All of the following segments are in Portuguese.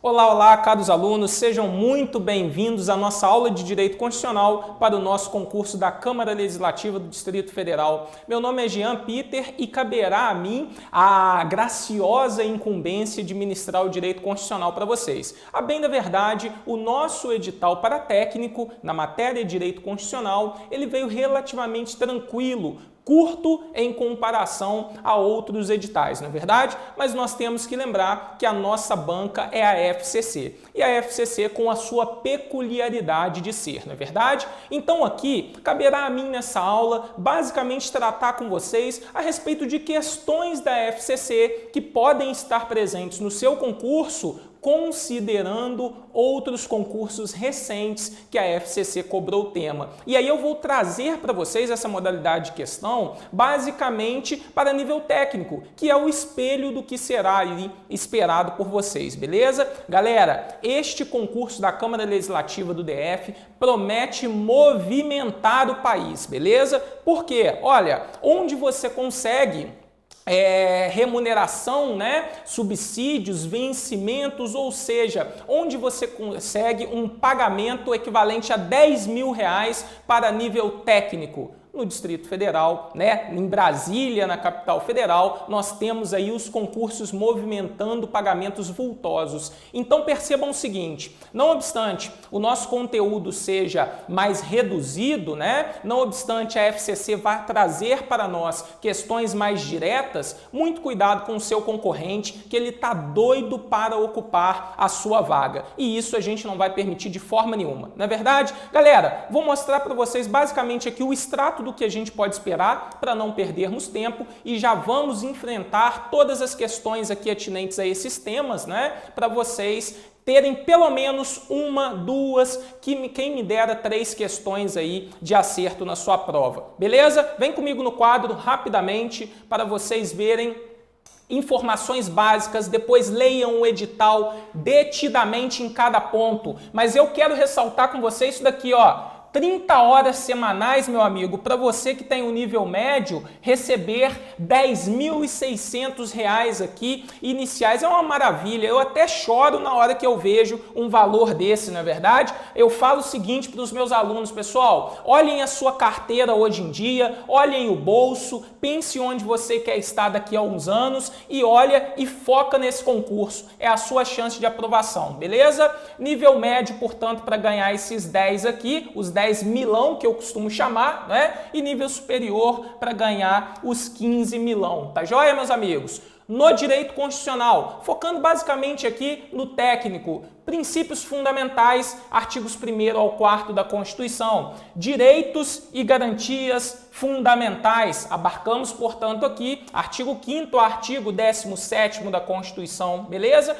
Olá, olá, caros alunos, sejam muito bem-vindos à nossa aula de Direito Constitucional para o nosso concurso da Câmara Legislativa do Distrito Federal. Meu nome é Jean Peter e caberá a mim a graciosa incumbência de ministrar o Direito Constitucional para vocês. A bem da verdade, o nosso edital para técnico na matéria de Direito Constitucional, ele veio relativamente tranquilo, curto em comparação a outros editais, não é verdade? Mas nós temos que lembrar que a nossa banca é a FCC. E a FCC com a sua peculiaridade de ser, não é verdade? Então aqui, caberá a mim nessa aula, basicamente tratar com vocês a respeito de questões da FCC que podem estar presentes no seu concurso, considerando outros concursos recentes que a FCC cobrou o tema. E aí eu vou trazer para vocês essa modalidade de questão basicamente para nível técnico, que é o espelho do que será ali esperado por vocês, beleza? Galera, este concurso da Câmara Legislativa do DF promete movimentar o país, beleza? Porque, olha, onde você consegue remuneração, né? Subsídios, vencimentos, ou seja, onde você consegue um pagamento equivalente a R$10.000 para nível técnico. No Distrito Federal, né? Em Brasília, na capital federal, nós temos aí os concursos movimentando pagamentos vultosos. Então percebam o seguinte, não obstante o nosso conteúdo seja mais reduzido, né? Não obstante a FCC vai trazer para nós questões mais diretas, muito cuidado com o seu concorrente, que ele está doido para ocupar a sua vaga. E isso a gente não vai permitir de forma nenhuma. Não é verdade? Galera, vou mostrar para vocês basicamente aqui o extrato do que a gente pode esperar para não perdermos tempo e já vamos enfrentar todas as questões aqui atinentes a esses temas, né? Para vocês terem pelo menos uma, duas, quem me dera 3 questões aí de acerto na sua prova. Beleza? Vem comigo no quadro rapidamente para vocês verem informações básicas, depois leiam o edital detidamente em cada ponto. Mas eu quero ressaltar com vocês isso daqui, ó. 30 horas semanais, meu amigo, para você que tem um nível médio, receber R$10.600 aqui iniciais é uma maravilha. Eu até choro na hora que eu vejo um valor desse, não é verdade? Eu falo o seguinte para os meus alunos, pessoal, olhem a sua carteira hoje em dia, olhem o bolso, pense onde você quer estar daqui a uns anos e olha e foca nesse concurso. É a sua chance de aprovação, beleza? Nível médio, portanto, para ganhar esses 10 aqui, os 10 milão que eu costumo chamar, né? E nível superior para ganhar os 15 milão, tá joia, meus amigos? No direito constitucional, focando basicamente aqui no técnico, princípios fundamentais, artigos 1º ao 4º da Constituição, direitos e garantias fundamentais, abarcamos, portanto, aqui artigo 5º ao artigo 17º da Constituição, beleza?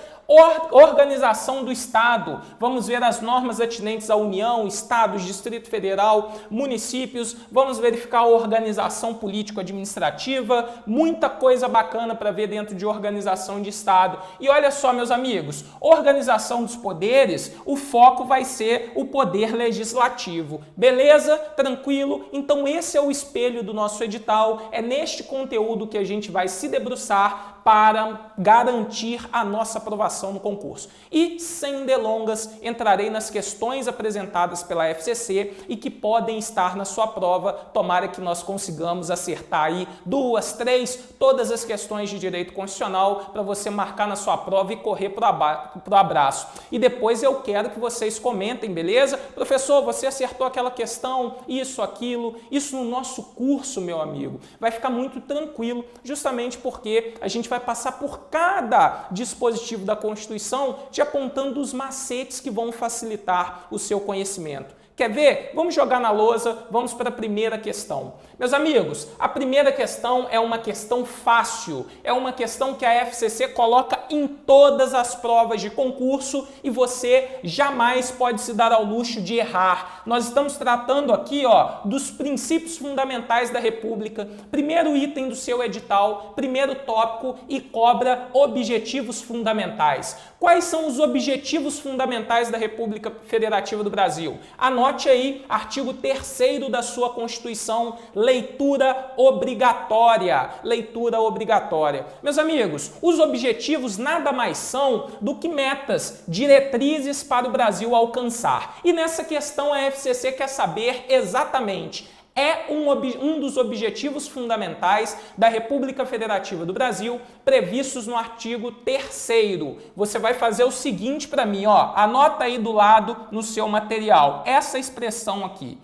Organização do Estado, vamos ver as normas atinentes à União, Estados, Distrito Federal, municípios, vamos verificar a organização político-administrativa, muita coisa bacana para ver dentro de organização de Estado. E olha só, meus amigos, organização dos poderes, o foco vai ser o poder legislativo. Beleza? Tranquilo? Então esse é o espelho do nosso edital, é neste conteúdo que a gente vai se debruçar para garantir a nossa aprovação no concurso. E, sem delongas, entrarei nas questões apresentadas pela FCC e que podem estar na sua prova. Tomara que nós consigamos acertar aí 2, 3, todas as questões de direito constitucional para você marcar na sua prova e correr pro abraço. E depois eu quero que vocês comentem, beleza? Professor, você acertou aquela questão, isso, aquilo, isso no nosso curso, meu amigo. Vai ficar muito tranquilo, justamente porque a gente vai passar por cada dispositivo da Constituição te apontando os macetes que vão facilitar o seu conhecimento. Quer ver? Vamos jogar na lousa, vamos para a primeira questão. Meus amigos, a primeira questão é uma questão fácil, é uma questão que a FCC coloca em todas as provas de concurso e você jamais pode se dar ao luxo de errar. Nós estamos tratando aqui, ó, dos princípios fundamentais da República, primeiro item do seu edital, primeiro tópico e cobra objetivos fundamentais. Quais são os objetivos fundamentais da República Federativa do Brasil? Anote aí, artigo 3º da sua Constituição, leitura obrigatória. Leitura obrigatória. Meus amigos, os objetivos nada mais são do que metas, diretrizes para o Brasil alcançar. E nessa questão a FCC quer saber exatamente: é um dos objetivos fundamentais da República Federativa do Brasil, previstos no artigo 3º. Você vai fazer o seguinte para mim, ó, anota aí do lado no seu material, essa expressão aqui,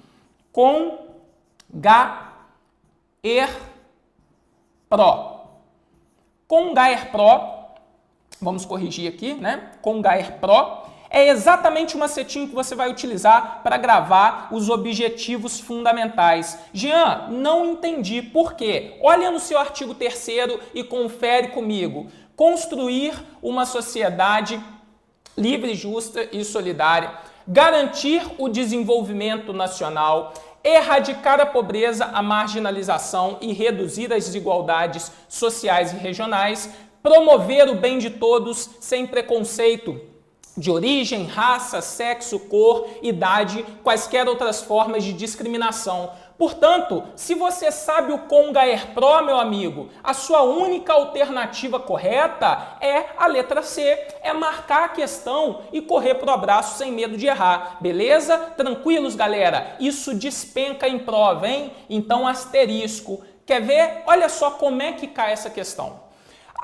CONGAERPRO. CONGAERPRO, vamos corrigir aqui, né? CONGAERPRO é exatamente o macetinho que você vai utilizar para gravar os objetivos fundamentais. Jean, não entendi por quê. Olha no seu artigo 3º e confere comigo. Construir uma sociedade livre, justa e solidária, garantir o desenvolvimento nacional, erradicar a pobreza, a marginalização e reduzir as desigualdades sociais e regionais, promover o bem de todos sem preconceito de origem, raça, sexo, cor, idade, quaisquer outras formas de discriminação. Portanto, se você sabe o CONGAERPRO, meu amigo, a sua única alternativa correta é a letra C, é marcar a questão e correr pro abraço sem medo de errar, beleza? Tranquilos, galera? Isso despenca em prova, hein? Então, asterisco. Quer ver? Olha só como é que cai essa questão.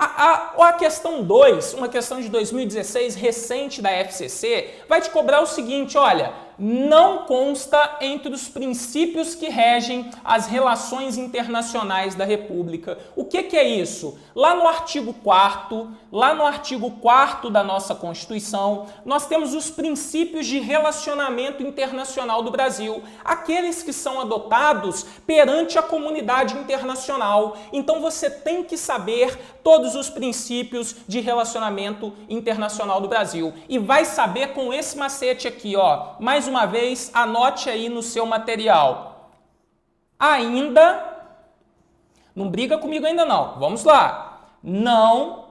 A questão 2, uma questão de 2016 recente da FCC, vai te cobrar o seguinte, olha, não consta entre os princípios que regem as relações internacionais da República. O que é isso? Lá no artigo 4º, da nossa Constituição, nós temos os princípios de relacionamento internacional do Brasil, aqueles que são adotados perante a comunidade internacional. Então você tem que saber todos os princípios de relacionamento internacional do Brasil. E vai saber com esse macete aqui, ó. Mais uma vez, anote aí no seu material. Ainda, não briga comigo ainda não, vamos lá. Não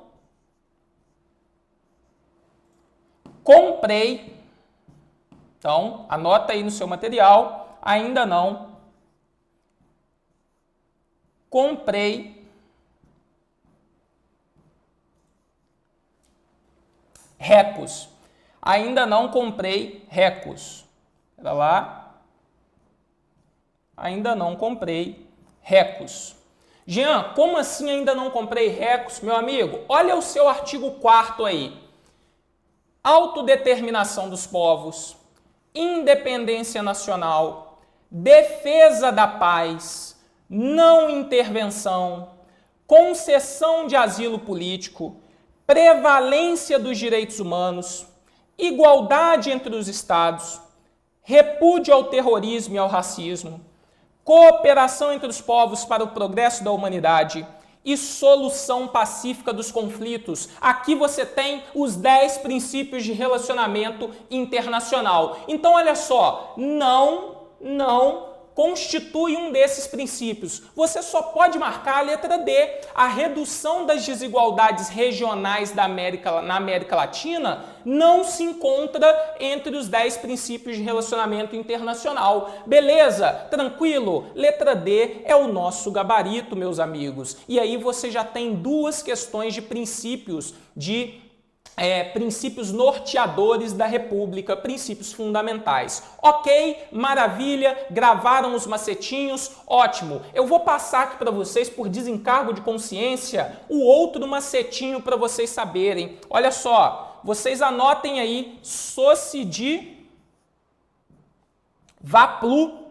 comprei, então anota aí no seu material, ainda não comprei recos. Ainda não comprei recos. Espera lá. Ainda não comprei recos. Jean, como assim ainda não comprei recos, meu amigo? Olha o seu artigo 4º aí. Autodeterminação dos povos, independência nacional, defesa da paz, não intervenção, concessão de asilo político, prevalência dos direitos humanos, igualdade entre os estados, repúdio ao terrorismo e ao racismo, cooperação entre os povos para o progresso da humanidade e solução pacífica dos conflitos. Aqui você tem os 10 princípios de relacionamento internacional. Então, olha só, não constitui um desses princípios. Você só pode marcar a letra D. A redução das desigualdades regionais na América Latina não se encontra entre os 10 princípios de relacionamento internacional. Beleza? Tranquilo? Letra D é o nosso gabarito, meus amigos. E aí você já tem duas questões de princípios princípios norteadores da República, princípios fundamentais. Ok, maravilha, gravaram os macetinhos, ótimo. Eu vou passar aqui para vocês, por desencargo de consciência, o outro macetinho para vocês saberem. Olha só, vocês anotem aí, Socidi Vaplu.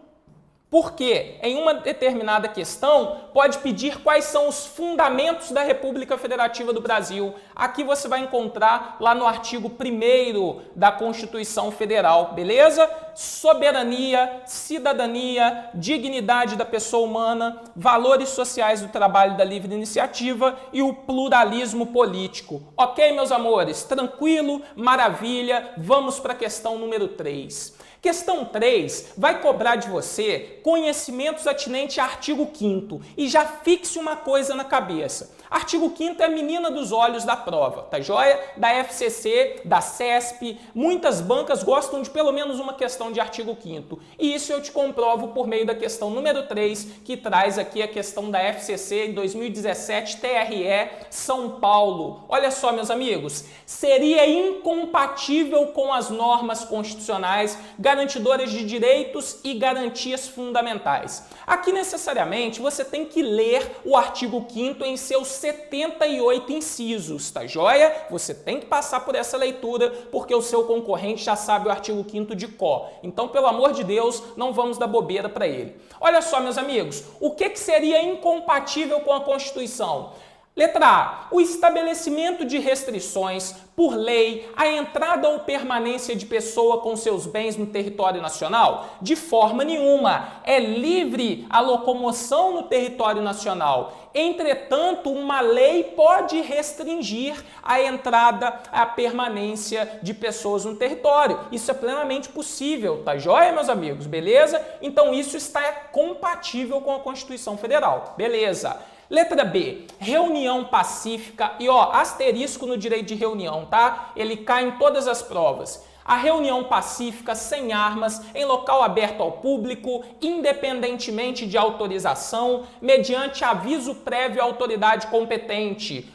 Porque em uma determinada questão pode pedir quais são os fundamentos da República Federativa do Brasil. Aqui você vai encontrar lá no artigo 1º da Constituição Federal, beleza? Soberania, cidadania, dignidade da pessoa humana, valores sociais do trabalho e da livre iniciativa e o pluralismo político. Ok, meus amores? Tranquilo? Maravilha? Vamos para a questão número 3. Questão 3 vai cobrar de você conhecimentos atinentes a artigo 5º e já fixe uma coisa na cabeça. Artigo 5º é a menina dos olhos da prova, tá joia? Da FCC, da CESP, muitas bancas gostam de pelo menos uma questão de artigo 5º. E isso eu te comprovo por meio da questão número 3, que traz aqui a questão da FCC em 2017, TRE, São Paulo. Olha só, meus amigos, seria incompatível com as normas constitucionais garantidoras de direitos e garantias fundamentais. Aqui, necessariamente, você tem que ler o artigo 5º em seus 78 incisos, tá joia? Você tem que passar por essa leitura, porque o seu concorrente já sabe o artigo 5º de cor. Então, pelo amor de Deus, não vamos dar bobeira para ele. Olha só, meus amigos, o que seria incompatível com a Constituição? Letra A, o estabelecimento de restrições por lei à entrada ou permanência de pessoa com seus bens no território nacional? De forma nenhuma. É livre a locomoção no território nacional. Entretanto, uma lei pode restringir a entrada, a permanência de pessoas no território. Isso é plenamente possível, tá joia, meus amigos? Beleza? Então, isso está compatível com a Constituição Federal. Beleza. Letra B, reunião pacífica e asterisco no direito de reunião, tá? Ele cai em todas as provas. A reunião pacífica sem armas, em local aberto ao público, independentemente de autorização, mediante aviso prévio à autoridade competente.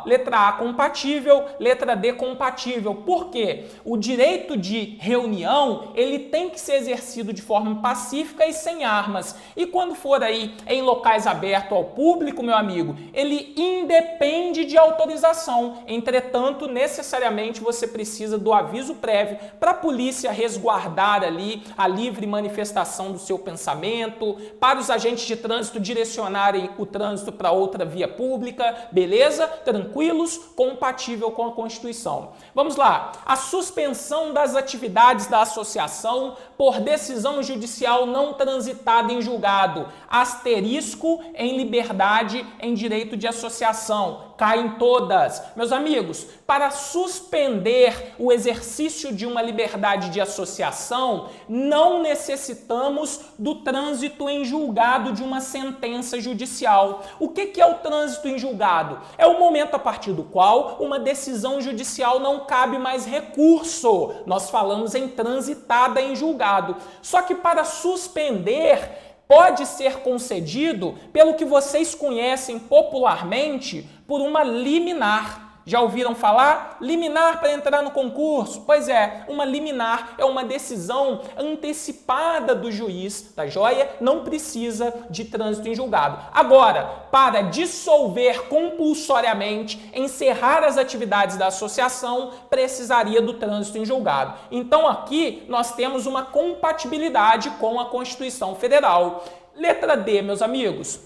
Letra A compatível, letra D compatível. Por quê? O direito de reunião, ele tem que ser exercido de forma pacífica e sem armas. E quando for aí em locais abertos ao público, meu amigo, ele independe de autorização. Entretanto, necessariamente você precisa do aviso prévio para a polícia resguardar ali a livre manifestação do seu pensamento, para os agentes de trânsito direcionarem o trânsito para outra via pública, beleza? Tranquilos, compatível com a Constituição. Vamos lá. A suspensão das atividades da associação por decisão judicial não transitada em julgado. Asterisco em liberdade em direito de associação. Cai em todas. Meus amigos, para suspender o exercício de uma liberdade de associação, não necessitamos do trânsito em julgado de uma sentença judicial. O que é o trânsito em julgado? É o momento a partir do qual uma decisão judicial não cabe mais recurso. Nós falamos em transitada em julgado. Só que para suspender, pode ser concedido pelo que vocês conhecem popularmente por uma liminar. Já ouviram falar? Liminar para entrar no concurso? Pois é, uma liminar é uma decisão antecipada do juiz, tá joia? Não precisa de trânsito em julgado. Agora, para dissolver compulsoriamente, encerrar as atividades da associação, precisaria do trânsito em julgado. Então aqui nós temos uma compatibilidade com a Constituição Federal. Letra D, meus amigos.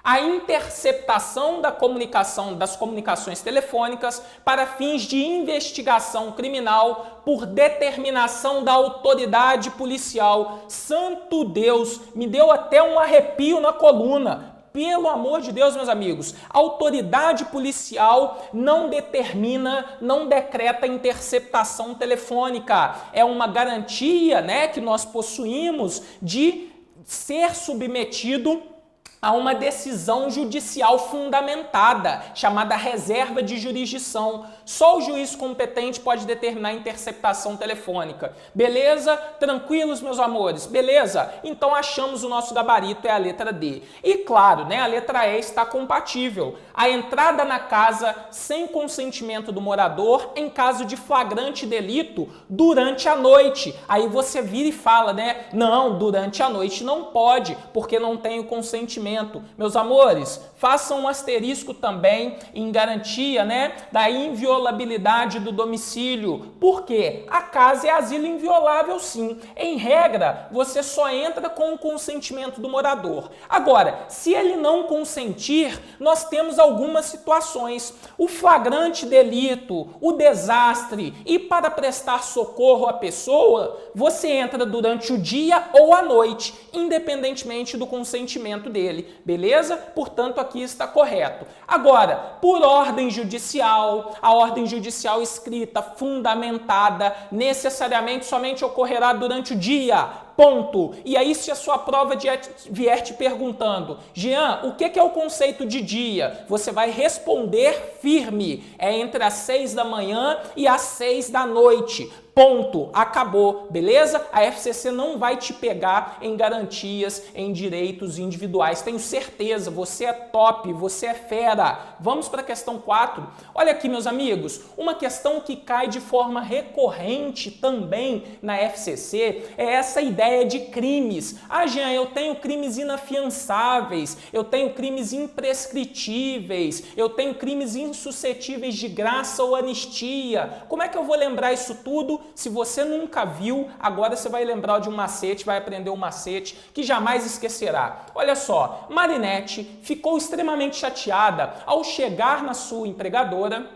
A interceptação das comunicações telefônicas para fins de investigação criminal por determinação da autoridade policial. Santo Deus, me deu até um arrepio na coluna. Pelo amor de Deus, meus amigos, a autoridade policial não determina, não decreta interceptação telefônica. É uma garantia, que nós possuímos de ser submetido a uma decisão judicial fundamentada, chamada reserva de jurisdição. Só o juiz competente pode determinar a interceptação telefônica. Beleza? Tranquilos, meus amores? Beleza? Então achamos o nosso gabarito, é a letra D. E claro, a letra E está compatível. A entrada na casa sem consentimento do morador em caso de flagrante delito durante a noite. Aí você vira e fala, não, durante a noite não pode, porque não tem o consentimento. Meus amores, façam um asterisco também em garantia, da inviolabilidade do domicílio. Por quê? A casa é asilo inviolável, sim. Em regra, você só entra com o consentimento do morador. Agora, se ele não consentir, nós temos algumas situações. O flagrante delito, o desastre e para prestar socorro à pessoa, você entra durante o dia ou a noite, independentemente do consentimento dele. dele, beleza? Portanto, aqui está correto. Agora, por ordem judicial, a ordem judicial escrita, fundamentada, necessariamente somente ocorrerá durante o dia. Ponto. E aí, se a sua prova vier te perguntando, Jean, o que é o conceito de dia? Você vai responder firme. É entre as 6 da manhã e as 6 da noite. Ponto. Acabou. Beleza? A FCC não vai te pegar em garantias, em direitos individuais. Tenho certeza. Você é top. Você é fera. Vamos para a questão 4. Olha aqui, meus amigos. Uma questão que cai de forma recorrente também na FCC é essa ideia de crimes. Ah, Jean, eu tenho crimes inafiançáveis. Eu tenho crimes imprescritíveis. Eu tenho crimes insuscetíveis de graça ou anistia. Como é que eu vou lembrar isso tudo? Se você nunca viu, agora você vai lembrar de um macete, vai aprender um macete que jamais esquecerá. Olha só, Marinette ficou extremamente chateada ao chegar na sua empregadora,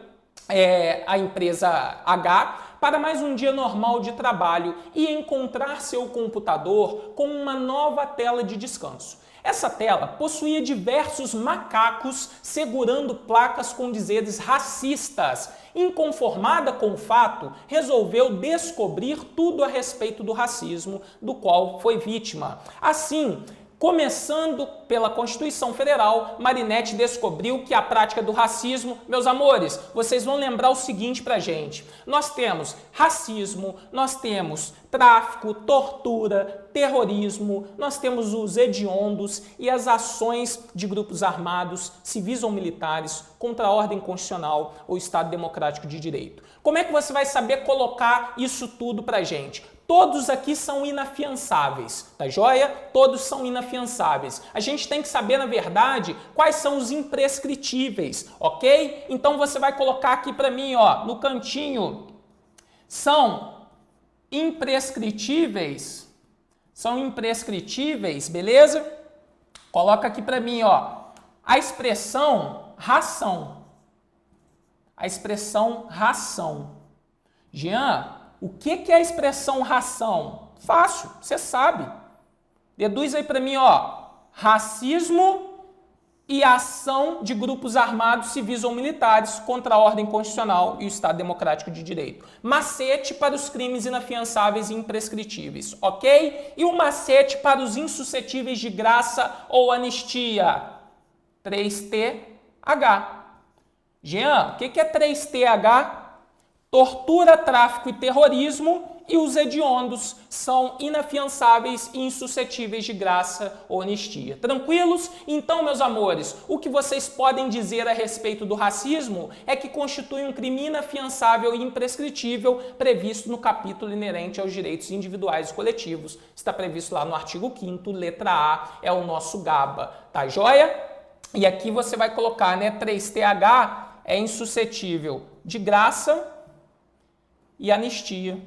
a empresa H, para mais um dia normal de trabalho e encontrar seu computador com uma nova tela de descanso. Essa tela possuía diversos macacos segurando placas com dizeres racistas. Inconformada com o fato, resolveu descobrir tudo a respeito do racismo do qual foi vítima. Assim, começando pela Constituição Federal, Marinette descobriu que a prática do racismo, meus amores, vocês vão lembrar o seguinte pra gente. Nós temos racismo, nós temos tráfico, tortura, terrorismo, nós temos os hediondos e as ações de grupos armados, civis ou militares, contra a ordem constitucional ou Estado Democrático de Direito. Como é que você vai saber colocar isso tudo pra gente? Todos aqui são inafiançáveis, tá joia? Todos são inafiançáveis. A gente tem que saber, na verdade, quais são os imprescritíveis, ok? Então você vai colocar aqui para mim, ó, no cantinho, são imprescritíveis, beleza? Coloca aqui para mim, ó, a expressão ração. A expressão ração. Jean, o que é a expressão ração? Fácil, você sabe. Deduz aí para mim, ó, racismo e ação de grupos armados, civis ou militares contra a ordem constitucional e o Estado Democrático de Direito. Macete para os crimes inafiançáveis e imprescritíveis, ok? E o macete para os insuscetíveis de graça ou anistia. 3TH. Jean, o que é 3TH? Tortura, tráfico e terrorismo, e os hediondos são inafiançáveis e insuscetíveis de graça ou anistia. Tranquilos? Então, meus amores, o que vocês podem dizer a respeito do racismo é que constitui um crime inafiançável e imprescritível previsto no capítulo inerente aos direitos individuais e coletivos. Está previsto lá no artigo 5º, letra A, é o nosso GABA, tá joia? E aqui você vai colocar, né, 3TH é insuscetível de graça e anistia.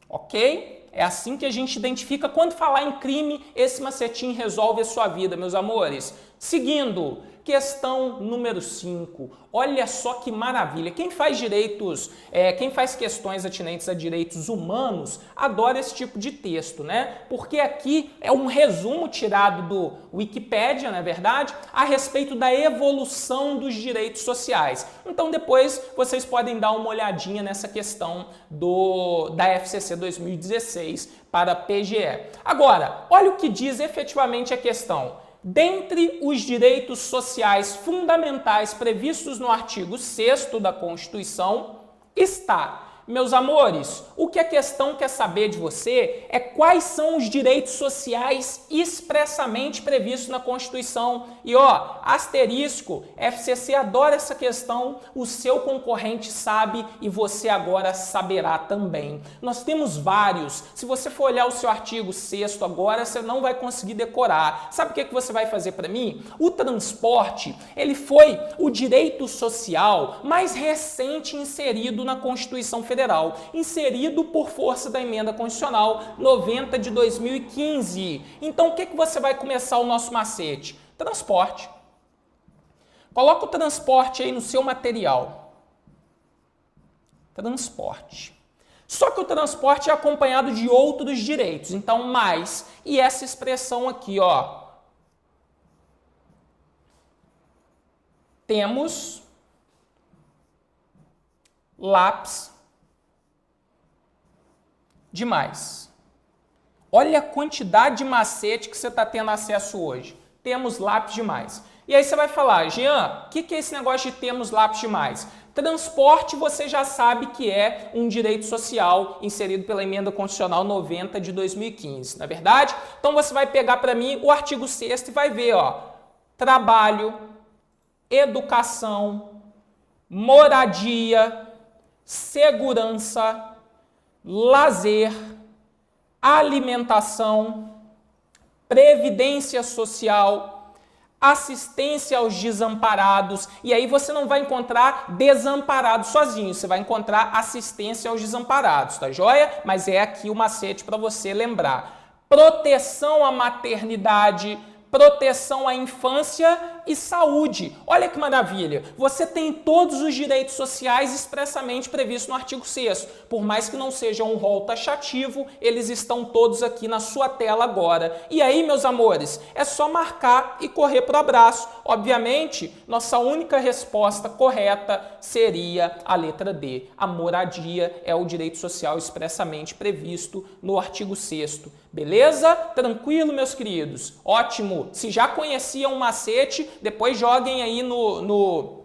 Ok? É assim que a gente identifica. Quando falar em crime, esse macetinho resolve a sua vida, meus amores. Seguindo, questão número 5. Olha só que maravilha. Quem faz direitos, quem faz questões atinentes a direitos humanos, adora esse tipo de texto, né? Porque aqui é um resumo tirado do Wikipédia, não é verdade? A respeito da evolução dos direitos sociais. Então depois vocês podem dar uma olhadinha nessa questão da FCC 2016 para a PGE. Agora, olha o que diz efetivamente a questão. Dentre os direitos sociais fundamentais previstos no artigo 6º da Constituição está, meus amores, o que a questão quer saber de você é quais são os direitos sociais expressamente previstos na Constituição. E ó, asterisco, FCC adora essa questão, o seu concorrente sabe e você agora saberá também. Nós temos vários. Se você for olhar o seu artigo 6º agora, você não vai conseguir decorar. Sabe o que você vai fazer para mim? O transporte, ele foi o direito social mais recente inserido na Constituição Federal, inserido por força da Emenda Constitucional 90 de 2015. Então, o que você vai começar o nosso macete? Transporte. Coloca o transporte aí no seu material. Transporte. Só que o transporte é acompanhado de outros direitos. Então, mais. E essa expressão aqui, ó. Temos lápis demais. Olha a quantidade de macete que você está tendo acesso hoje. Temos lápis demais. E aí você vai falar, Jean, o que é esse negócio de temos lápis demais? Transporte você já sabe que é um direito social inserido pela Emenda Constitucional 90 de 2015, não é verdade? Então você vai pegar para mim o artigo 6º e vai ver, ó, trabalho, educação, moradia, segurança, lazer, alimentação, previdência social, assistência aos desamparados, e aí você não vai encontrar desamparados sozinho, você vai encontrar assistência aos desamparados, tá joia? Mas é aqui o macete para você lembrar. Proteção à maternidade, proteção à infância e saúde. Olha que maravilha! Você tem todos os direitos sociais expressamente previstos no artigo 6º. Por mais que não seja um rol taxativo, eles estão todos aqui na sua tela agora. E aí, meus amores, é só marcar e correr para o abraço. Obviamente, nossa única resposta correta seria a letra D. A moradia é o direito social expressamente previsto no artigo 6º. Beleza? Tranquilo, meus queridos? Ótimo! Se já conheciam o macete, depois joguem aí no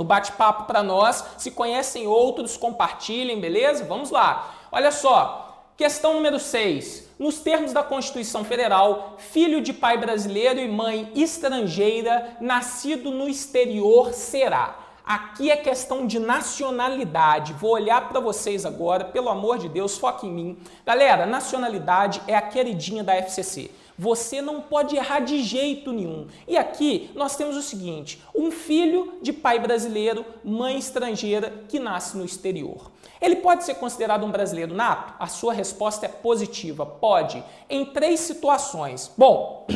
bate-papo para nós. Se conhecem outros, compartilhem, beleza? Vamos lá. Olha só, questão número 6. Nos termos da Constituição Federal, filho de pai brasileiro e mãe estrangeira, nascido no exterior será. Aqui é questão de nacionalidade. Vou olhar para vocês agora, pelo amor de Deus, foca em mim. Galera, nacionalidade é a queridinha da FCC. Você não pode errar de jeito nenhum. E aqui nós temos o seguinte, um filho de pai brasileiro, mãe estrangeira que nasce no exterior. Ele pode ser considerado um brasileiro nato? A sua resposta é positiva, pode, em 3 situações. Bom,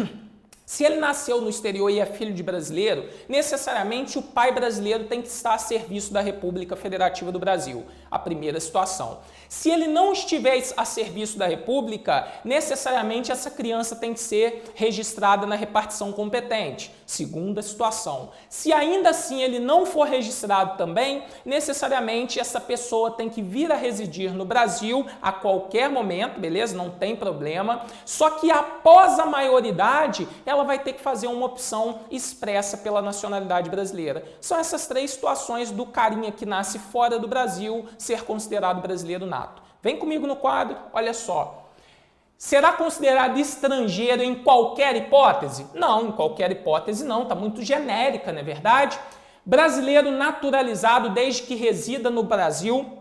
se ele nasceu no exterior e é filho de brasileiro, necessariamente o pai brasileiro tem que estar a serviço da República Federativa do Brasil. A primeira situação. Se ele não estiver a serviço da República, necessariamente essa criança tem que ser registrada na repartição competente. Segunda situação. Se ainda assim ele não for registrado também, necessariamente essa pessoa tem que vir a residir no Brasil a qualquer momento, beleza? Não tem problema. Só que após a maioridade, ela vai ter que fazer uma opção expressa pela nacionalidade brasileira. São essas 3 situações do carinha que nasce fora do Brasil ser considerado brasileiro nato. Vem comigo no quadro, olha só. Será considerado estrangeiro em qualquer hipótese? Não, em qualquer hipótese não, está muito genérica, não é verdade? Brasileiro naturalizado desde que resida no Brasil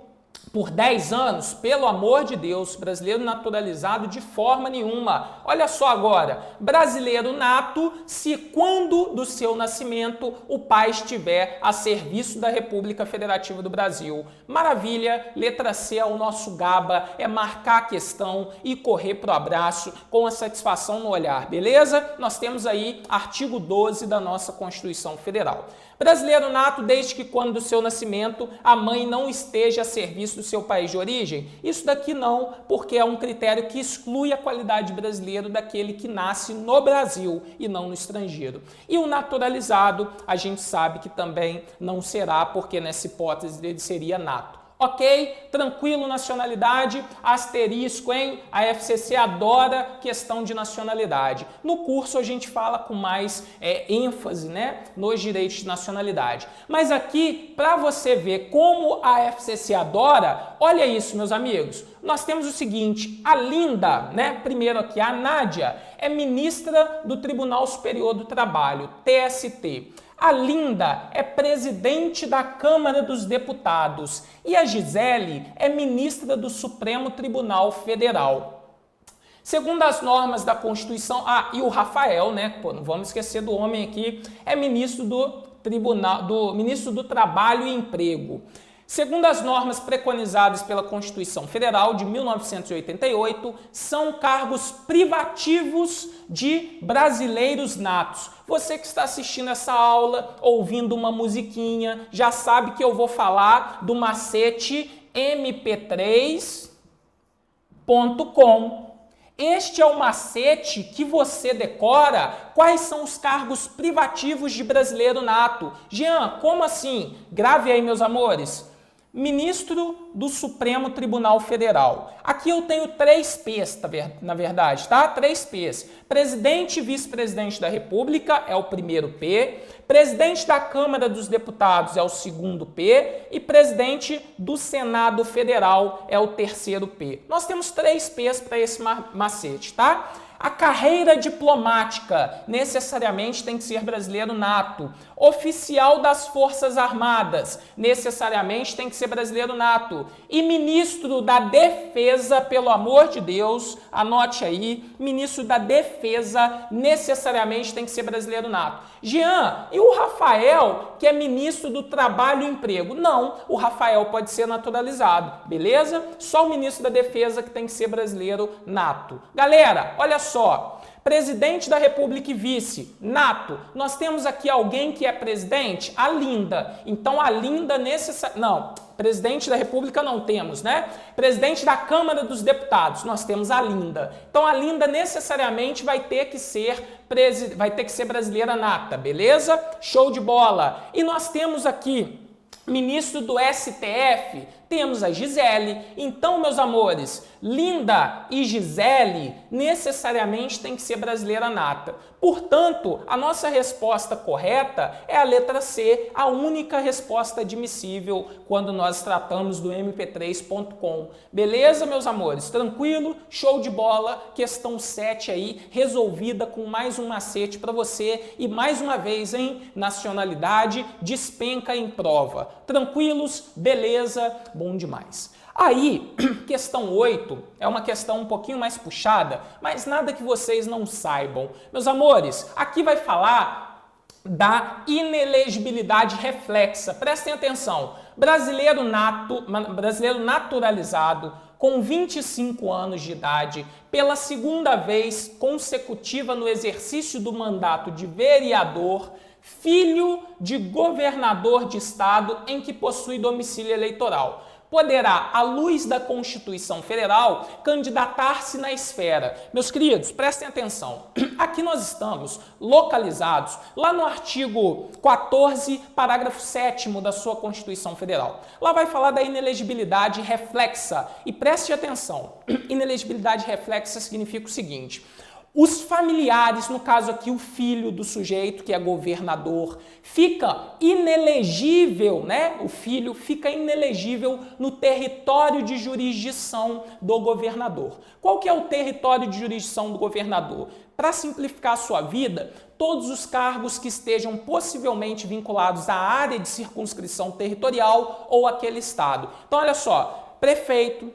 por 10 anos, pelo amor de Deus, brasileiro naturalizado de forma nenhuma. Olha só agora, brasileiro nato se quando do seu nascimento o pai estiver a serviço da República Federativa do Brasil. Maravilha, letra C é o nosso GABA, é marcar a questão e correr pro abraço com a satisfação no olhar, beleza? Nós temos aí artigo 12 da nossa Constituição Federal. Brasileiro nato desde que quando do seu nascimento a mãe não esteja a serviço do seu país de origem? Isso daqui não, porque é um critério que exclui a qualidade de brasileiro daquele que nasce no Brasil e não no estrangeiro. E o naturalizado, a gente sabe que também não será, porque nessa hipótese ele seria nato. Ok? Tranquilo, nacionalidade, asterisco, hein? A FCC adora questão de nacionalidade. No curso a gente fala com mais ênfase, né, nos direitos de nacionalidade. Mas aqui, para você ver como a FCC adora, olha isso, meus amigos. Nós temos o seguinte, a Linda, né, primeiro aqui, a Nádia, é ministra do Tribunal Superior do Trabalho, TST. A Linda é presidente da Câmara dos Deputados e a Gisele é ministra do Supremo Tribunal Federal. Segundo as normas da Constituição, e o Rafael, né, pô, não vamos esquecer do homem aqui, é ministro ministro do Trabalho e Emprego. Segundo as normas preconizadas pela Constituição Federal de 1988, são cargos privativos de brasileiros natos. Você que está assistindo essa aula, ouvindo uma musiquinha, já sabe que eu vou falar do macete mp3.com. Este é o macete que você decora quais são os cargos privativos de brasileiro nato. Jean, como assim? Grave aí, meus amores. Ministro do Supremo Tribunal Federal. Aqui eu tenho 3 P's, na verdade, tá? 3 P's. Presidente e vice-presidente da República é o primeiro P. Presidente da Câmara dos Deputados é o segundo P. E presidente do Senado Federal é o terceiro P. Nós temos 3 P's para esse macete, tá? A carreira diplomática necessariamente tem que ser brasileiro nato. Oficial das Forças Armadas necessariamente tem que ser brasileiro nato. E ministro da Defesa, pelo amor de Deus, anote aí, ministro da Defesa necessariamente tem que ser brasileiro nato. Jean, e o Rafael, que é ministro do Trabalho e Emprego? Não, o Rafael pode ser naturalizado, beleza? Só o ministro da Defesa que tem que ser brasileiro nato. Galera, olha só. Presidente da República e vice, nato. Nós temos aqui alguém que é presidente? A Linda. Então, a Linda Não, presidente da República não temos, né? Presidente da Câmara dos Deputados, nós temos a Linda. Então, a Linda necessariamente vai ter que ser brasileira nata, beleza? Show de bola. E nós temos aqui ministro do STF, temos a Gisele. Então, meus amores, Linda e Gisele necessariamente tem que ser brasileira nata. Portanto, a nossa resposta correta é a letra C, a única resposta admissível quando nós tratamos do mp3.com. Beleza, meus amores? Tranquilo? Show de bola. Questão 7 aí, resolvida com mais um macete para você. E mais uma vez, hein? Nacionalidade despenca em prova. Tranquilos? Beleza? Bom demais. Aí, questão 8 é uma questão um pouquinho mais puxada, mas nada que vocês não saibam. Meus amores, aqui vai falar da inelegibilidade reflexa. Prestem atenção. Brasileiro naturalizado com 25 anos de idade, pela segunda vez consecutiva no exercício do mandato de vereador, filho de governador de estado em que possui domicílio eleitoral, poderá, à luz da Constituição Federal, candidatar-se na esfera. Meus queridos, prestem atenção. Aqui nós estamos localizados lá no artigo 14, parágrafo 7º da sua Constituição Federal. Lá vai falar da inelegibilidade reflexa. E preste atenção. Inelegibilidade reflexa significa o seguinte: os familiares, no caso aqui o filho do sujeito, que é governador, fica inelegível, né? O filho fica inelegível no território de jurisdição do governador. Qual que é o território de jurisdição do governador? Para simplificar a sua vida, todos os cargos que estejam possivelmente vinculados à área de circunscrição territorial ou aquele estado. Então, olha só, prefeito,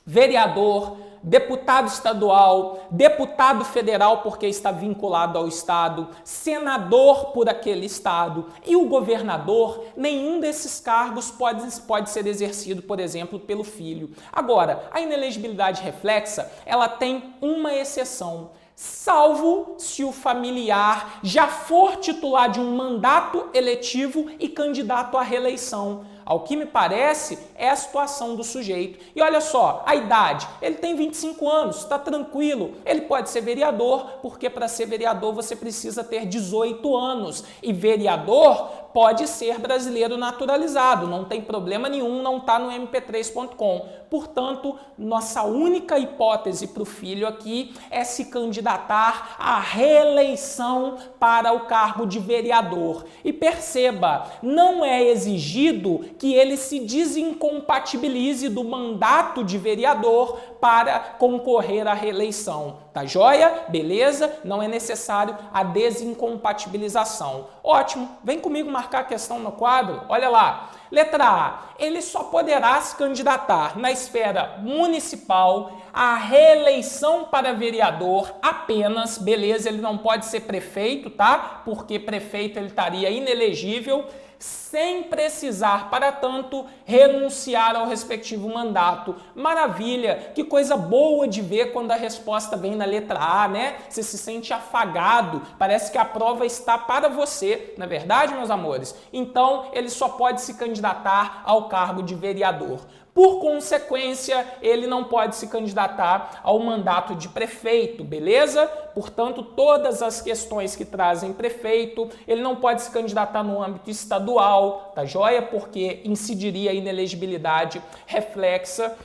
vereador, deputado estadual, deputado federal porque está vinculado ao estado, senador por aquele estado e o governador, nenhum desses cargos pode ser exercido, por exemplo, pelo filho. Agora, a inelegibilidade reflexa, ela tem uma exceção, salvo se o familiar já for titular de um mandato eletivo e candidato à reeleição. Ao que me parece, é a situação do sujeito. E olha só, a idade, ele tem 25 anos, está tranquilo. Ele pode ser vereador, porque para ser vereador você precisa ter 18 anos. E vereador pode ser brasileiro naturalizado, não tem problema nenhum, não está no mp3.com. Portanto, nossa única hipótese para o filho aqui é se candidatar à reeleição para o cargo de vereador. E perceba, não é exigido que ele se desincompatibilize do mandato de vereador para concorrer à reeleição. Tá joia? Beleza? Não é necessário a desincompatibilização. Ótimo. Vem comigo marcar a questão no quadro. Olha lá. Letra A. Ele só poderá se candidatar na esfera municipal à reeleição para vereador apenas. Beleza? Ele não pode ser prefeito, tá? Porque prefeito ele estaria inelegível, sem precisar, para tanto, renunciar ao respectivo mandato. Maravilha! Que coisa boa de ver quando a resposta vem na letra A, né? Você se sente afagado, parece que a prova está para você, não é verdade, meus amores? Então, ele só pode se candidatar candidatar ao cargo de vereador. Por consequência, ele não pode se candidatar ao mandato de prefeito, beleza? Portanto, todas as questões que trazem prefeito, ele não pode se candidatar no âmbito estadual, tá joia? Porque incidiria a inelegibilidade reflexa.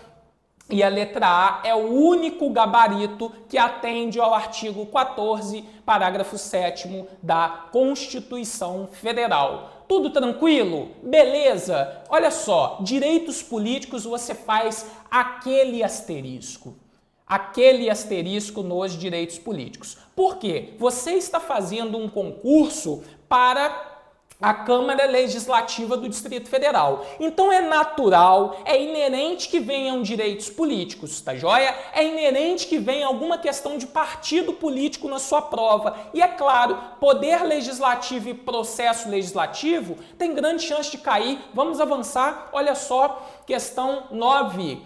E a letra A é o único gabarito que atende ao artigo 14, parágrafo 7º da Constituição Federal. Tudo tranquilo? Beleza? Olha só, direitos políticos você faz aquele asterisco. Aquele asterisco nos direitos políticos. Por quê? Você está fazendo um concurso para a Câmara Legislativa do Distrito Federal. Então é natural, é inerente que venham direitos políticos, tá joia? É inerente que venha alguma questão de partido político na sua prova. E é claro, poder legislativo e processo legislativo tem grande chance de cair. Vamos avançar, olha só, questão 9.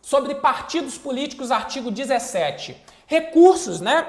Sobre partidos políticos, artigo 17. Recursos, né?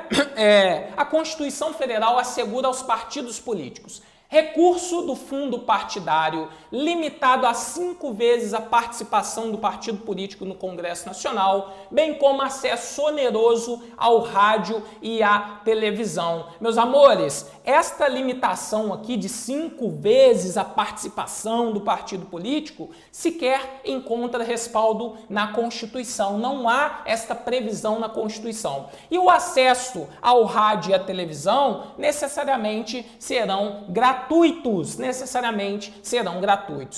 A Constituição Federal assegura aos partidos políticos recurso do fundo partidário limitado a 5 vezes a participação do partido político no Congresso Nacional, bem como acesso oneroso ao rádio e à televisão. Meus amores, esta limitação aqui de 5 vezes a participação do partido político sequer encontra respaldo na Constituição. Não há esta previsão na Constituição. E o acesso ao rádio e à televisão necessariamente serão gratuitos,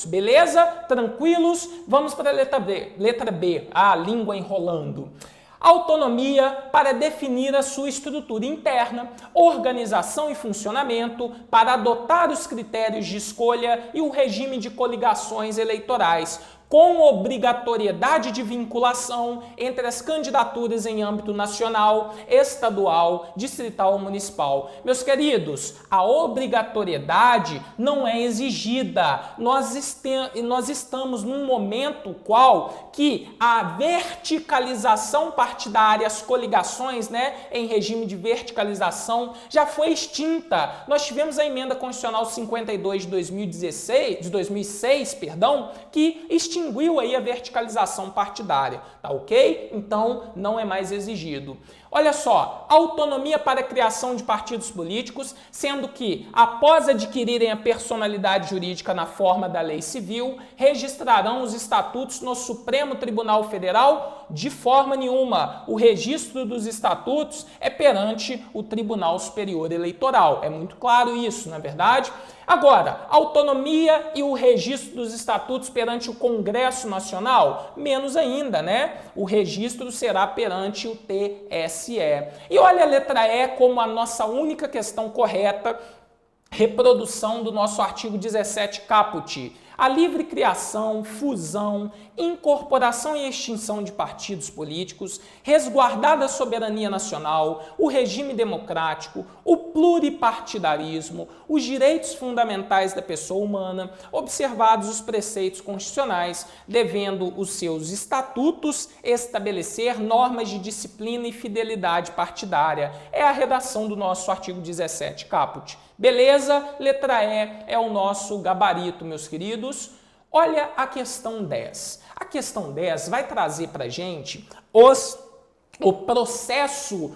beleza? Tranquilos? Vamos para a letra B. Letra B, a língua enrolando. Autonomia para definir a sua estrutura interna, organização e funcionamento, para adotar os critérios de escolha e o regime de coligações eleitorais, com obrigatoriedade de vinculação entre as candidaturas em âmbito nacional, estadual, distrital ou municipal. Meus queridos, a obrigatoriedade não é exigida. Nós estamos num momento qual que a verticalização partidária, as coligações, né, em regime de verticalização, já foi extinta. Nós tivemos a emenda constitucional 52 de 2006, que extinguiu aí a verticalização partidária, tá ok? Então, não é mais exigido. Olha só, autonomia para a criação de partidos políticos, sendo que, após adquirirem a personalidade jurídica na forma da lei civil, registrarão os estatutos no Supremo Tribunal Federal? De forma nenhuma. O registro dos estatutos é perante o Tribunal Superior Eleitoral. É muito claro isso, não é verdade? Agora, autonomia e o registro dos estatutos perante o Congresso Nacional? Menos ainda, né? O registro será perante o TSE. E olha a letra E como a nossa única questão correta, reprodução do nosso artigo 17 caput. A livre criação, fusão, incorporação e extinção de partidos políticos, resguardada a soberania nacional, o regime democrático, o pluripartidarismo, os direitos fundamentais da pessoa humana, observados os preceitos constitucionais, devendo os seus estatutos estabelecer normas de disciplina e fidelidade partidária. É a redação do nosso artigo 17 caput. Beleza? Letra E é o nosso gabarito, meus queridos. Olha a questão 10. A questão 10 vai trazer para a gente o processo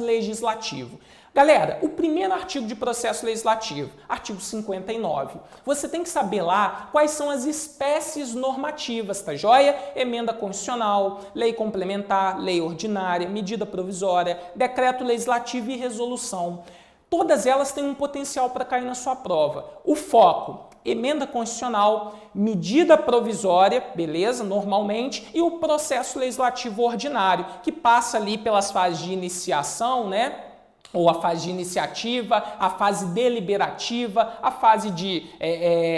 legislativo. Galera, o primeiro artigo de processo legislativo, artigo 59. Você tem que saber lá quais são as espécies normativas, tá joia? Emenda constitucional, lei complementar, lei ordinária, medida provisória, decreto legislativo e resolução. Todas elas têm um potencial para cair na sua prova. O foco, emenda constitucional, medida provisória, beleza, normalmente, e o processo legislativo ordinário, que passa ali pelas fases de iniciação, né? Ou a fase de iniciativa, a fase deliberativa, a fase de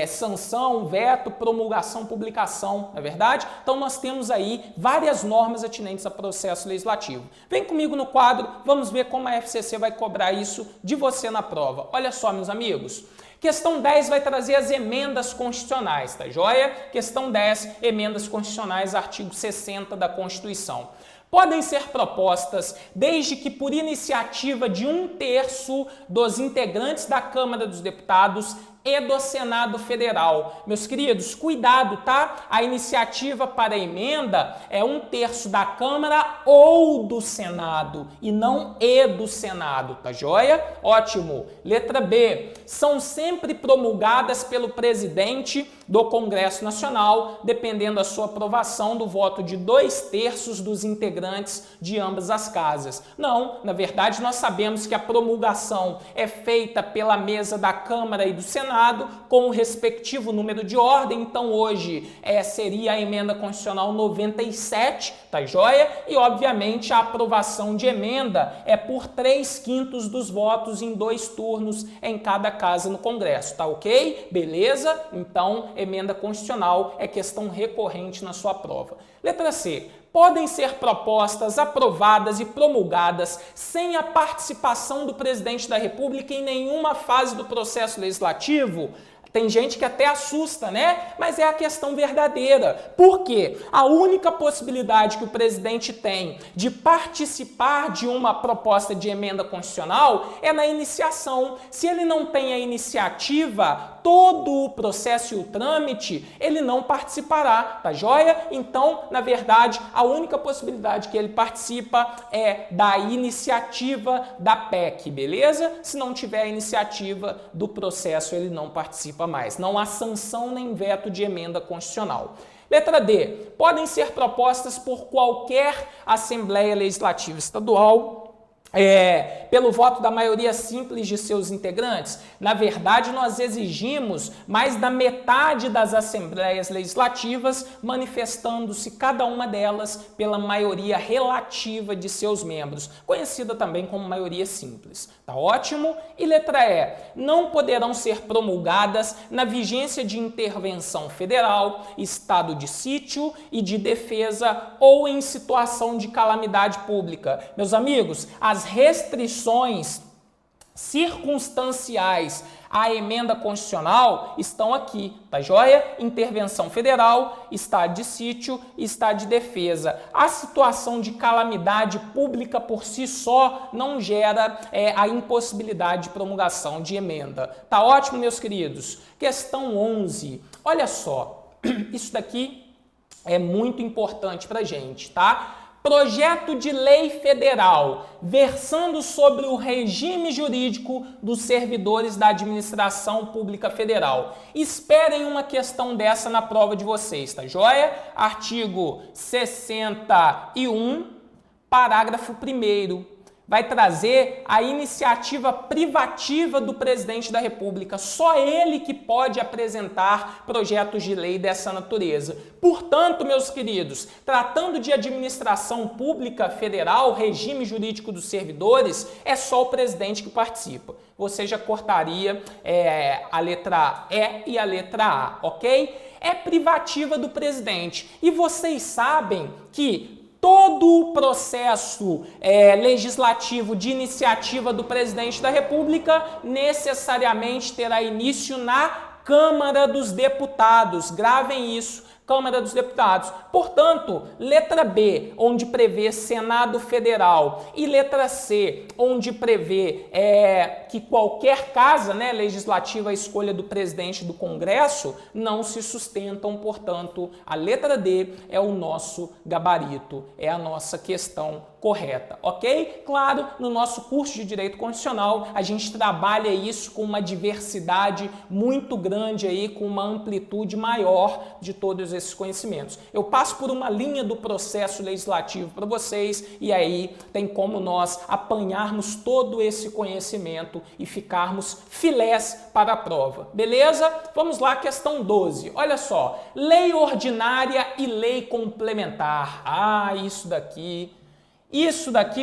sanção, veto, promulgação, publicação, não é verdade? Então nós temos aí várias normas atinentes a processo legislativo. Vem comigo no quadro, vamos ver como a FCC vai cobrar isso de você na prova. Olha só, meus amigos. Questão 10 vai trazer as emendas constitucionais, tá joia? Questão 10, emendas constitucionais, artigo 60 da Constituição. Podem ser propostas desde que por iniciativa de 1/3 dos integrantes da Câmara dos Deputados e do Senado Federal. Meus queridos, cuidado, tá? A iniciativa para emenda é 1/3 da Câmara ou do Senado e não e do Senado, tá joia? Ótimo. Letra B. São sempre promulgadas pelo presidente do Congresso Nacional, dependendo da sua aprovação do voto de 2/3 dos integrantes de ambas as casas. Não, na verdade nós sabemos que a promulgação é feita pela mesa da Câmara e do Senado com o respectivo número de ordem, então hoje seria a emenda constitucional 97, tá joia? E obviamente a aprovação de emenda é por 3/5 dos votos em 2 turnos em cada casa no Congresso, tá ok? Beleza? Então, emenda constitucional é questão recorrente na sua prova. Letra C. Podem ser propostas, aprovadas e promulgadas sem a participação do presidente da República em nenhuma fase do processo legislativo? Tem gente que até assusta, né? Mas é a questão verdadeira. Por quê? A única possibilidade que o presidente tem de participar de uma proposta de emenda constitucional é na iniciação. Se ele não tem a iniciativa, todo o processo e o trâmite, ele não participará, tá joia? Então, na verdade, a única possibilidade que ele participa é da iniciativa da PEC, beleza? Se não tiver a iniciativa do processo, ele não participa mais. Não há sanção nem veto de emenda constitucional. Letra D. Podem ser propostas por qualquer Assembleia Legislativa Estadual pelo voto da maioria simples de seus integrantes. Na verdade, nós exigimos mais da metade das Assembleias Legislativas, manifestando-se cada uma delas pela maioria relativa de seus membros, conhecida também como maioria simples. Tá ótimo? E letra E. Não poderão ser promulgadas na vigência de intervenção federal, estado de sítio e de defesa ou em situação de calamidade pública. Meus amigos, as restrições circunstanciais à emenda constitucional estão aqui, tá joia? Intervenção federal, estado de sítio e estado de defesa. A situação de calamidade pública por si só não gera a impossibilidade de promulgação de emenda. Tá ótimo, meus queridos? Questão 11. Olha só, isso daqui é muito importante pra gente, tá? Projeto de lei federal versando sobre o regime jurídico dos servidores da administração pública federal. Esperem uma questão dessa na prova de vocês, tá joia? Artigo 61, parágrafo 1º. Vai trazer a iniciativa privativa do presidente da República. Só ele que pode apresentar projetos de lei dessa natureza. Portanto, meus queridos, tratando de administração pública federal, regime jurídico dos servidores, é só o presidente que participa. Você já cortaria a letra E e a letra A, ok? É privativa do presidente. E vocês sabem que todo o processo legislativo de iniciativa do presidente da República necessariamente terá início na Câmara dos Deputados. Gravem isso. Câmara dos Deputados. Portanto, letra B, onde prevê Senado Federal, e letra C, onde prevê que qualquer casa legislativa, a escolha do presidente do Congresso, não se sustentam. Portanto, a letra D é o nosso gabarito, é a nossa questão correta, ok? Claro, no nosso curso de Direito Constitucional, a gente trabalha isso com uma diversidade muito grande aí, com uma amplitude maior de todos esses conhecimentos. Eu passo por uma linha do processo legislativo para vocês e aí tem como nós apanharmos todo esse conhecimento e ficarmos filés para a prova, beleza? Vamos lá, questão 12. Olha só, lei ordinária e lei complementar. Ah, isso daqui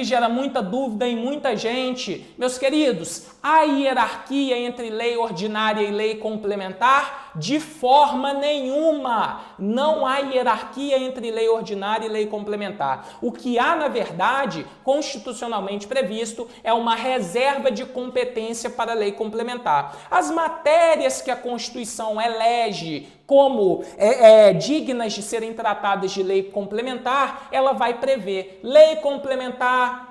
gera muita dúvida em muita gente. Meus queridos, há hierarquia entre lei ordinária e lei complementar? De forma nenhuma. Não há hierarquia entre lei ordinária e lei complementar. O que há, na verdade, constitucionalmente previsto, é uma reserva de competência para a lei complementar. As matérias que a Constituição elege como dignas de serem tratadas de lei complementar, ela vai prever lei complementar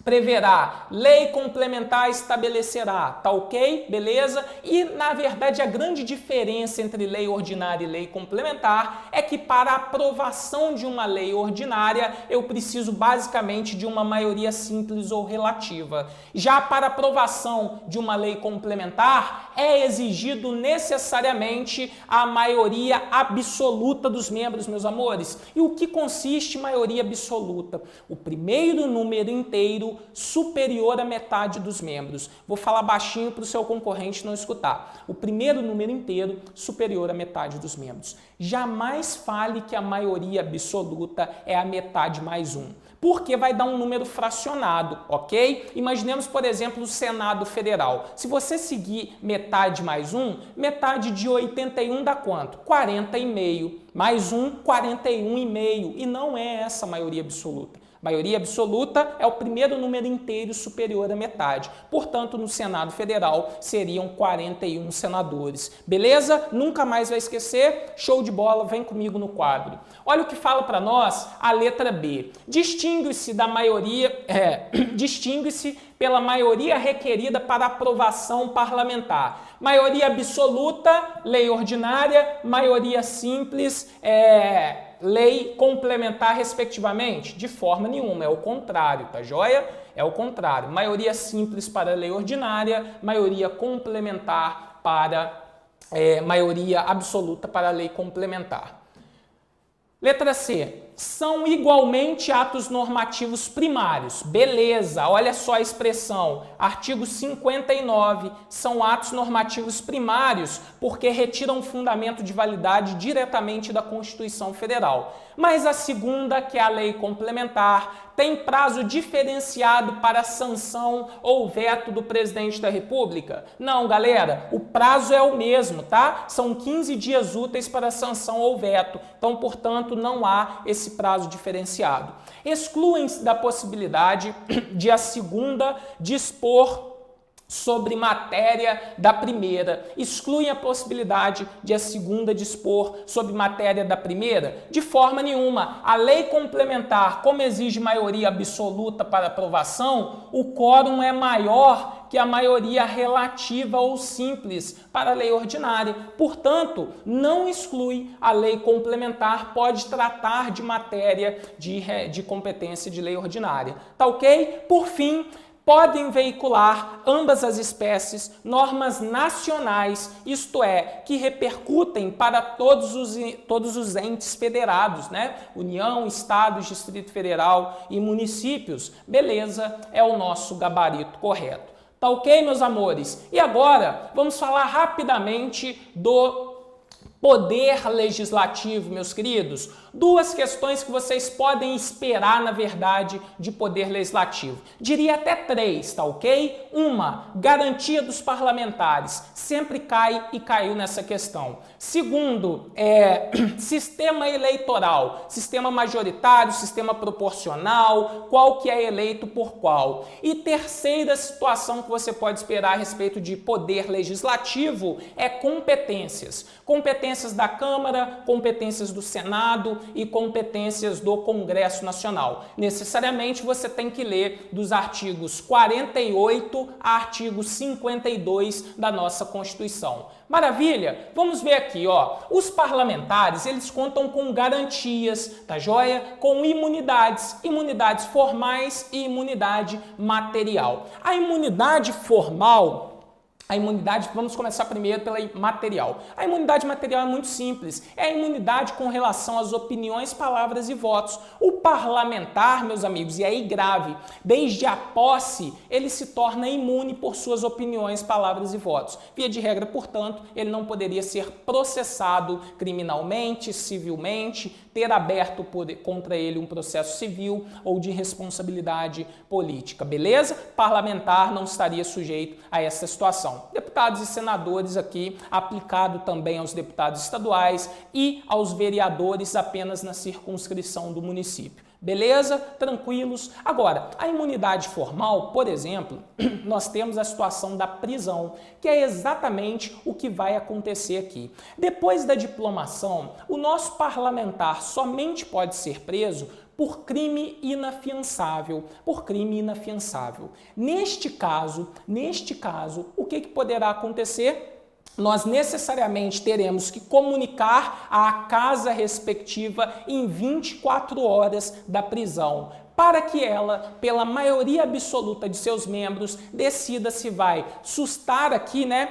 preverá, lei complementar estabelecerá, tá ok? Beleza? E, na verdade, a grande diferença entre lei ordinária e lei complementar é que para a aprovação de uma lei ordinária, eu preciso basicamente de uma maioria simples ou relativa. Já para a aprovação de uma lei complementar, é exigido necessariamente a maioria absoluta dos membros, meus amores. E o que consiste em maioria absoluta? O primeiro número inteiro superior à metade dos membros. Vou falar baixinho para o seu concorrente não escutar. O primeiro número inteiro superior à metade dos membros. Jamais fale que a maioria absoluta é a metade mais um, porque vai dar um número fracionado, ok? Imaginemos, por exemplo, o Senado Federal. Se você seguir metade mais um, metade de 81 dá quanto? 40,5. Mais um, 41,5. E não é essa a maioria absoluta. Maioria absoluta é o primeiro número inteiro superior à metade. Portanto, no Senado Federal seriam 41 senadores. Beleza? Nunca mais vai esquecer? Show de bola, vem comigo no quadro. Olha o que fala para nós a letra B. Distingue-se da maioria, distingue-se pela maioria requerida para aprovação parlamentar. Maioria absoluta, lei ordinária, maioria simples, lei complementar, respectivamente? De forma nenhuma, é o contrário, tá joia? É o contrário. Maioria simples para lei ordinária, maioria complementar para maioria absoluta para lei complementar. Letra C. São igualmente atos normativos primários. Beleza, olha só a expressão. Artigo 59. São atos normativos primários porque retiram fundamento de validade diretamente da Constituição Federal. Mas a segunda, que é a lei complementar, tem prazo diferenciado para sanção ou veto do presidente da República? Não, galera, o prazo é o mesmo, tá? São 15 dias úteis para sanção ou veto. Então, portanto, não há esse prazo diferenciado. Excluem-se da possibilidade de a segunda dispor sobre matéria da primeira. Excluem a possibilidade de a segunda dispor sobre matéria da primeira? De forma nenhuma. A lei complementar, como exige maioria absoluta para aprovação, o quórum é maior que a maioria relativa ou simples para a lei ordinária. Portanto, não exclui a lei complementar, pode tratar de matéria de competência de lei ordinária. Tá ok? Por fim, podem veicular ambas as espécies normas nacionais, isto é, que repercutem para todos os entes federados, né? União, Estados, Distrito Federal e municípios. Beleza, é o nosso gabarito correto. Tá ok, meus amores? E agora, vamos falar rapidamente do poder legislativo, meus queridos. Duas questões que vocês podem esperar, na verdade, de poder legislativo. Diria até três, tá ok? Uma, garantia dos parlamentares. Sempre cai e caiu nessa questão. Segundo, sistema eleitoral. Sistema majoritário, sistema proporcional, qual que é eleito por qual. E terceira situação que você pode esperar a respeito de poder legislativo é competências. Competências da Câmara, competências do Senado e competências do Congresso Nacional. Necessariamente você tem que ler dos artigos 48 a artigo 52 da nossa Constituição. Maravilha? Vamos ver aqui, ó. Os parlamentares, eles contam com garantias, tá joia? Com imunidades formais e imunidade material. A imunidade formal, vamos começar primeiro pela material. A imunidade material é muito simples. É a imunidade com relação às opiniões, palavras e votos. O parlamentar, meus amigos, e aí grave, desde a posse, ele se torna imune por suas opiniões, palavras e votos. Via de regra, portanto, ele não poderia ser processado criminalmente, civilmente, ter aberto contra ele um processo civil ou de responsabilidade política, beleza? Parlamentar não estaria sujeito a essa situação. Deputados e senadores aqui, aplicado também aos deputados estaduais e aos vereadores apenas na circunscrição do município. Beleza? Tranquilos? Agora, a imunidade formal, por exemplo, nós temos a situação da prisão, que é exatamente o que vai acontecer aqui. Depois da diplomação, o nosso parlamentar somente pode ser preso por crime inafiançável, por crime inafiançável. Neste caso, o que poderá acontecer? Nós necessariamente teremos que comunicar à casa respectiva em 24 horas da prisão, para que ela, pela maioria absoluta de seus membros, decida se vai sustar aqui, né?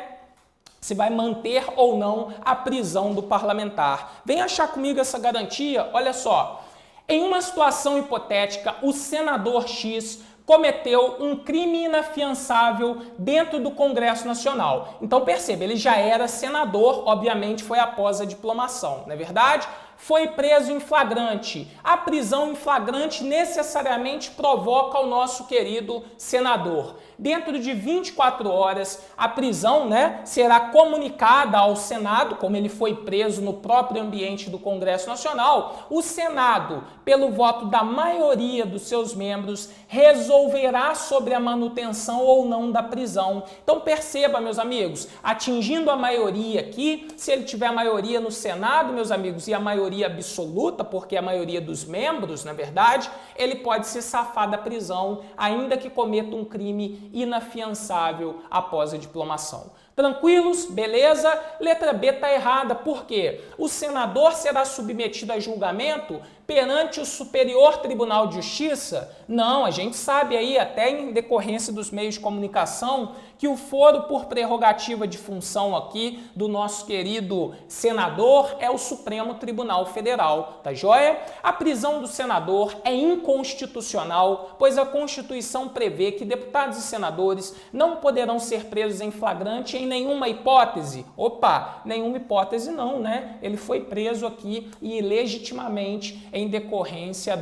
Se vai manter ou não a prisão do parlamentar. Vem achar comigo essa garantia? Olha só, em uma situação hipotética, o senador X cometeu um crime inafiançável dentro do Congresso Nacional. Então perceba, ele já era senador, obviamente foi após a diplomação, não é verdade? Foi preso em flagrante. A prisão em flagrante necessariamente provoca o nosso querido senador. Dentro de 24 horas, a prisão, né, será comunicada ao Senado, como ele foi preso no próprio ambiente do Congresso Nacional. O Senado, pelo voto da maioria dos seus membros, resolverá sobre a manutenção ou não da prisão. Então perceba, meus amigos, atingindo a maioria aqui, se ele tiver a maioria no Senado, meus amigos, e a maioria absoluta, porque a maioria dos membros, na verdade, ele pode se safar da prisão, ainda que cometa um crime inafiançável após a diplomação. Tranquilos? Beleza? Letra B está errada. Por quê? O senador será submetido a julgamento perante o Superior Tribunal de Justiça? Não, a gente sabe aí, até em decorrência dos meios de comunicação, que o foro por prerrogativa de função aqui do nosso querido senador é o Supremo Tribunal Federal, tá joia? A prisão do senador é inconstitucional, pois a Constituição prevê que deputados e senadores não poderão ser presos em flagrante em nenhuma hipótese. Opa, nenhuma hipótese não, né? Ele foi preso aqui e legitimamente em decorrência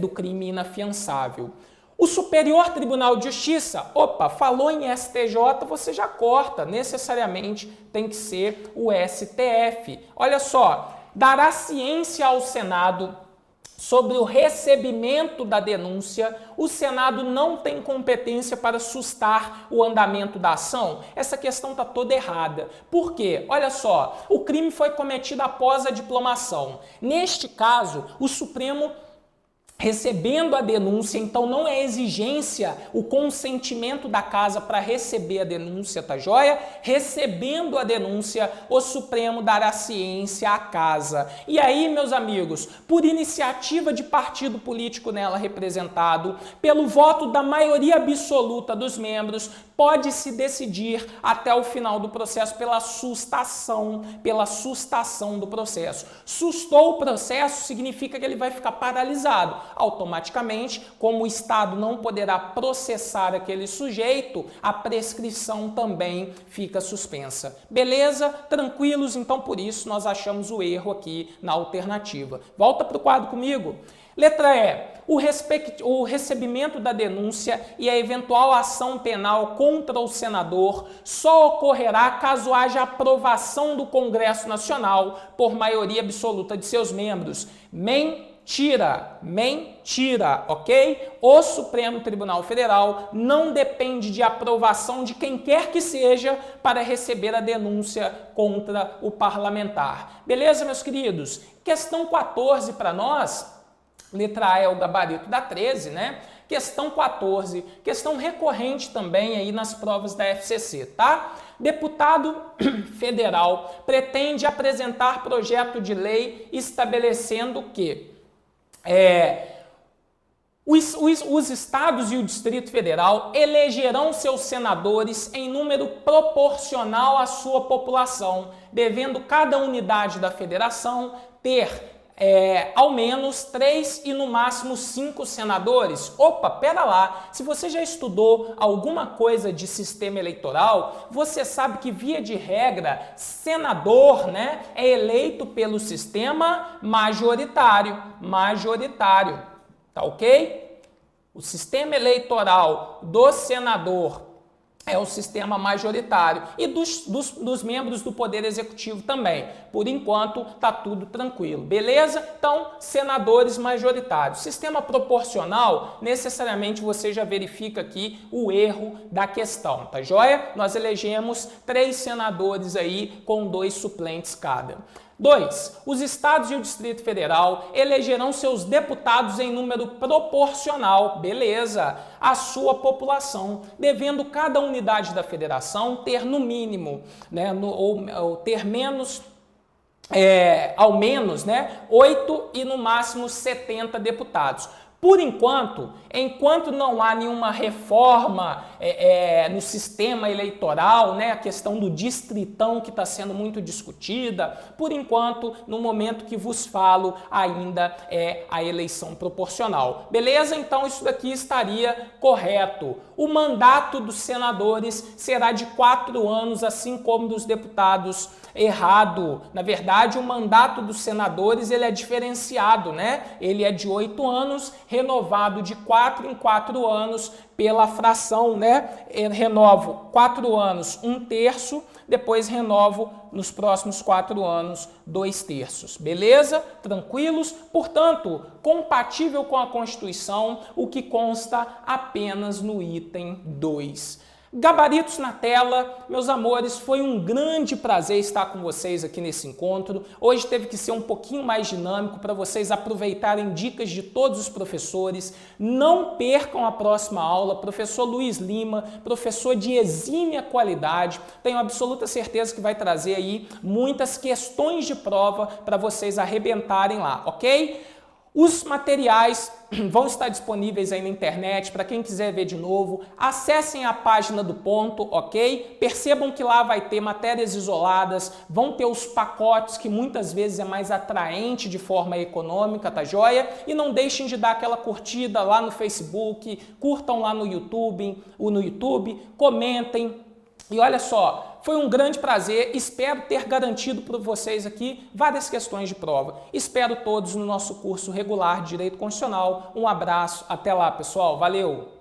do crime inafiançável. O Superior Tribunal de Justiça, opa, falou em STJ, você já corta, necessariamente tem que ser o STF. Olha só, dará ciência ao Senado sobre o recebimento da denúncia. O Senado não tem competência para sustar o andamento da ação? Essa questão está toda errada. Por quê? Olha só, o crime foi cometido após a diplomação. Neste caso, o Supremo recebendo a denúncia, então não é exigência o consentimento da casa para receber a denúncia, tá joia? Recebendo a denúncia, o Supremo dará ciência à casa. E aí, meus amigos, por iniciativa de partido político nela representado, pelo voto da maioria absoluta dos membros, pode-se decidir até o final do processo pela sustação do processo. Sustou o processo significa que ele vai ficar paralisado. Automaticamente, como o Estado não poderá processar aquele sujeito, a prescrição também fica suspensa. Beleza? Tranquilos? Então, por isso, nós achamos o erro aqui na alternativa. Volta para o quadro comigo. Letra E. O recebimento da denúncia e a eventual ação penal contra o senador só ocorrerá caso haja aprovação do Congresso Nacional por maioria absoluta de seus membros. Mentira, ok? O Supremo Tribunal Federal não depende de aprovação de quem quer que seja para receber a denúncia contra o parlamentar. Beleza, meus queridos? Questão 14 para nós. Letra A é o gabarito da 13, né? Questão 14, questão recorrente também aí nas provas da FCC, tá? Deputado federal pretende apresentar projeto de lei estabelecendo que os estados e o Distrito Federal elegerão seus senadores em número proporcional à sua população, devendo cada unidade da federação ter ao menos 3 e no máximo 5 senadores. Opa, pera lá, se você já estudou alguma coisa de sistema eleitoral, você sabe que via de regra, senador, né, é eleito pelo sistema majoritário, tá ok? O sistema eleitoral do senador é o sistema majoritário e dos membros do Poder Executivo também. Por enquanto, tá tudo tranquilo, beleza? Então, senadores majoritários. Sistema proporcional, necessariamente você já verifica aqui o erro da questão, tá joia? Nós elegemos 3 senadores aí com 2 suplentes cada. 2. Os estados e o Distrito Federal elegerão seus deputados em número proporcional, beleza, à sua população, devendo cada unidade da federação ter no mínimo, né, ou ter menos, ao menos, né, 8 e no máximo 70 deputados. Por enquanto não há nenhuma reforma no sistema eleitoral, né, a questão do distritão que está sendo muito discutida, por enquanto, no momento que vos falo, ainda é a eleição proporcional. Beleza? Então isso daqui estaria correto. O mandato dos senadores será de 4 anos, assim como dos deputados. Errado. Na verdade, o mandato dos senadores ele é diferenciado, né? Ele é de 8 anos, renovado de 4 em 4 anos pela fração, né? Eu renovo 4 anos, 1/3, depois renovo nos próximos 4 anos, 2/3. Beleza? Tranquilos? Portanto, compatível com a Constituição, o que consta apenas no item 2. Gabaritos na tela, meus amores, foi um grande prazer estar com vocês aqui nesse encontro. Hoje teve que ser um pouquinho mais dinâmico para vocês aproveitarem dicas de todos os professores. Não percam a próxima aula, professor Luiz Lima, professor de exímia qualidade. Tenho absoluta certeza que vai trazer aí muitas questões de prova para vocês arrebentarem lá, ok? Os materiais vão estar disponíveis aí na internet para quem quiser ver de novo. Acessem a página do Ponto, ok? Percebam que lá vai ter matérias isoladas, vão ter os pacotes que muitas vezes é mais atraente de forma econômica, tá joia? E não deixem de dar aquela curtida lá no Facebook, curtam lá no YouTube, comentem. E olha só, foi um grande prazer, espero ter garantido para vocês aqui várias questões de prova. Espero todos no nosso curso regular de Direito Constitucional. Um abraço, até lá pessoal, valeu!